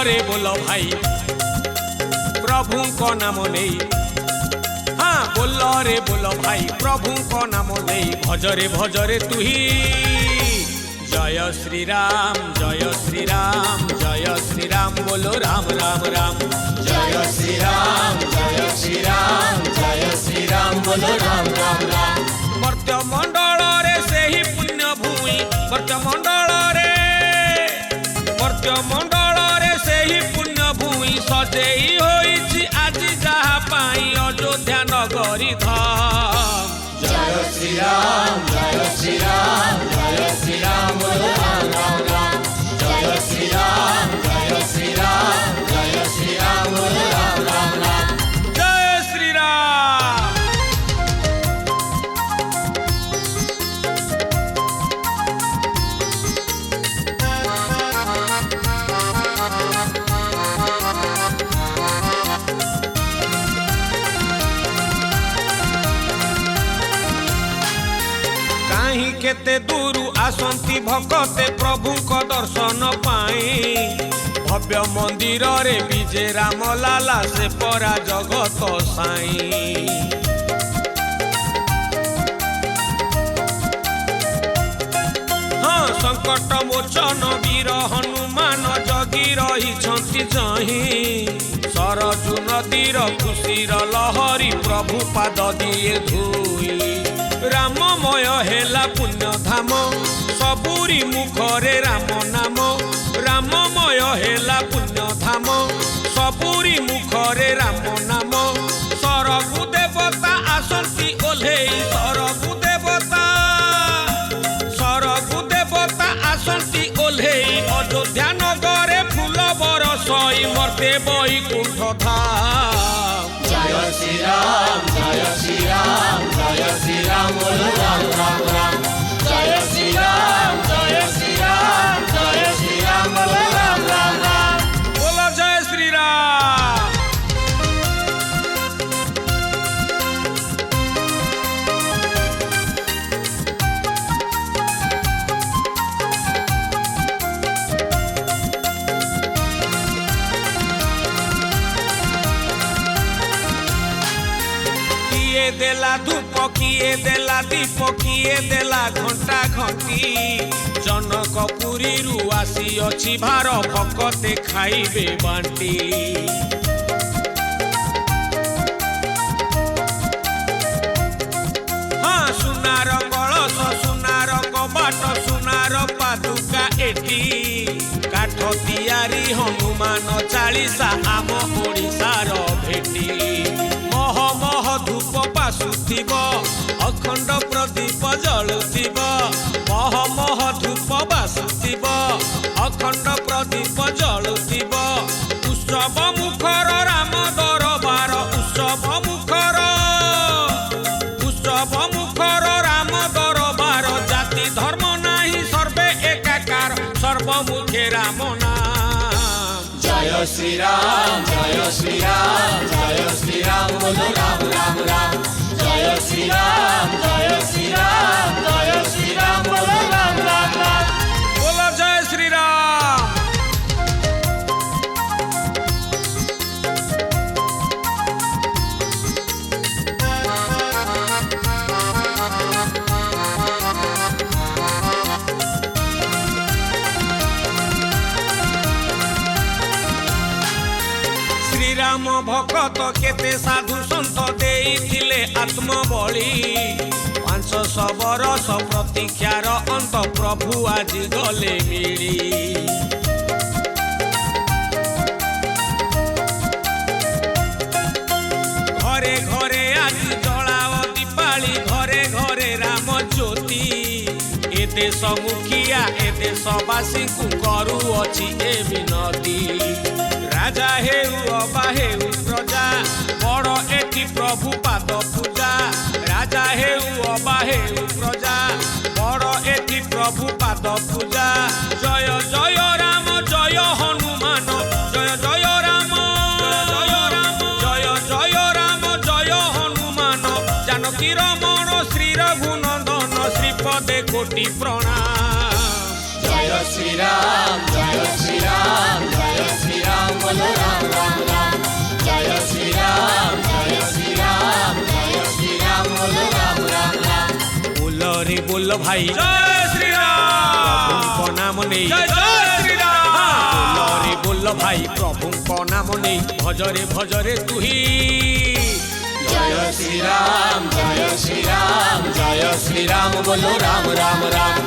रे बोल भाई प्रभु को नाम नहीं। हाँ बोल रे बोल भाई प्रभु को नाम नहीं। भजरे भजरे तू ही जय श्री राम जय श्री राम जय श्री राम बोलो राम राम राम। जय श्री राम जय श्री राम जय श्री राम बोलो राम राम राम। मर्त्य मंडल रे से ही पुण्य भूमि मर्त्य मंडल रे से ही पुण्य भूमि सजेई होइछि आज जहा पाई अयोध्या नगरी धाम। जय श्री राम जय श्री राम जय श्री राम बोलो राम राम राम। जय श्री राम जय श्री राम जय श्री राम बोलो राम राम राम। जय श्री राम। काहीं केते दूरु आसंती भक्ते प्रभु को दर्शन पाई। भव्य मंदिर रे विजय राम लाला से परा जगत साई। हाँ संकट मोचन वीर हनुमान जगी रही जही। सरजू नदीर खुशीर लहरी प्रभु पाद दिए धोई। राममय हेला पुण्य धाम सबुरी मुखरे राम नाम। राममय हेला पुण्य धाम सबुरी मुखरे राम नाम। सरगु देवता आसंती ओल्हेई सरगु देवता आसंती ओल्हेई अयोध्या नगरे फूल बरसई मर्ते बैकुंठ धाम। जय श्री राम जय श्री राम जय श्री राम बोलो राम राम राम। जय श्री राम जय श्री राम जय श्री राम बोलो राम राम राम। बोलो जय श्री राम। किए देला धूप किए देला दीप किए देला घंटा घंटी। जनकपुरी रु आसी अछि भार भकते खाइबे बांटी। हाँ सुनार कलश सुनार कबाट सुनार पादुका एटी। काठ तियारी हनुमान चालीसा आम ओडिशार भेटी। मह मह धूप बासुथिब अखंड प्रदीप जलुथिब। मह मह धूप बासुथिब अखंड प्रदीप जलुथिब। उत्सव मुखर राम दरबार उत्सव मुखर राम दरबार। जाति धर्म नाही सर्वे एकाकार सर्वमुखे राम नाम। जय श्री राम जय श्री राम जय श्री राम बोलो राम राम राम। जय श्री राम जय श्री राम जय श्री राम बोलो राम राम राम। बोलो जय श्री राम। राम भक्त केते साधु संत देइथिले आत्मबली। 500 बरस प्रतीक्षार अंत प्रभु आज गले मिली। घरे घरे आज जलाओ दीपाली घरे घरे राम ज्योति। ए देश मुखिया ए देशवासी को करूअछि ए विनती। राजा हेउ अबा हेउ प्रजा बड़ एठी प्रभु पाद पूजा। राजा हेउ अबा हेउ प्रजा बड़ एठी प्रभु पाद पूजा। जय जय राम जय हनुमान जय जय राम जय जय राम जय हनुमान। जानकी रमण श्री रघुनंदन श्रीपदे कोटि प्रणाम। जय श्री राम जय श्री राम जय श्री राम बोल भाई जय श्री राम प्रभुଙ୍କ नाम नहीं जय जय श्री राम बोल रे बोल भाई प्रभुଙ୍କ नाम नहीं भजरे भजरे तू ही जय श्री राम जय श्री राम जय श्री राम बोलो राम राम राम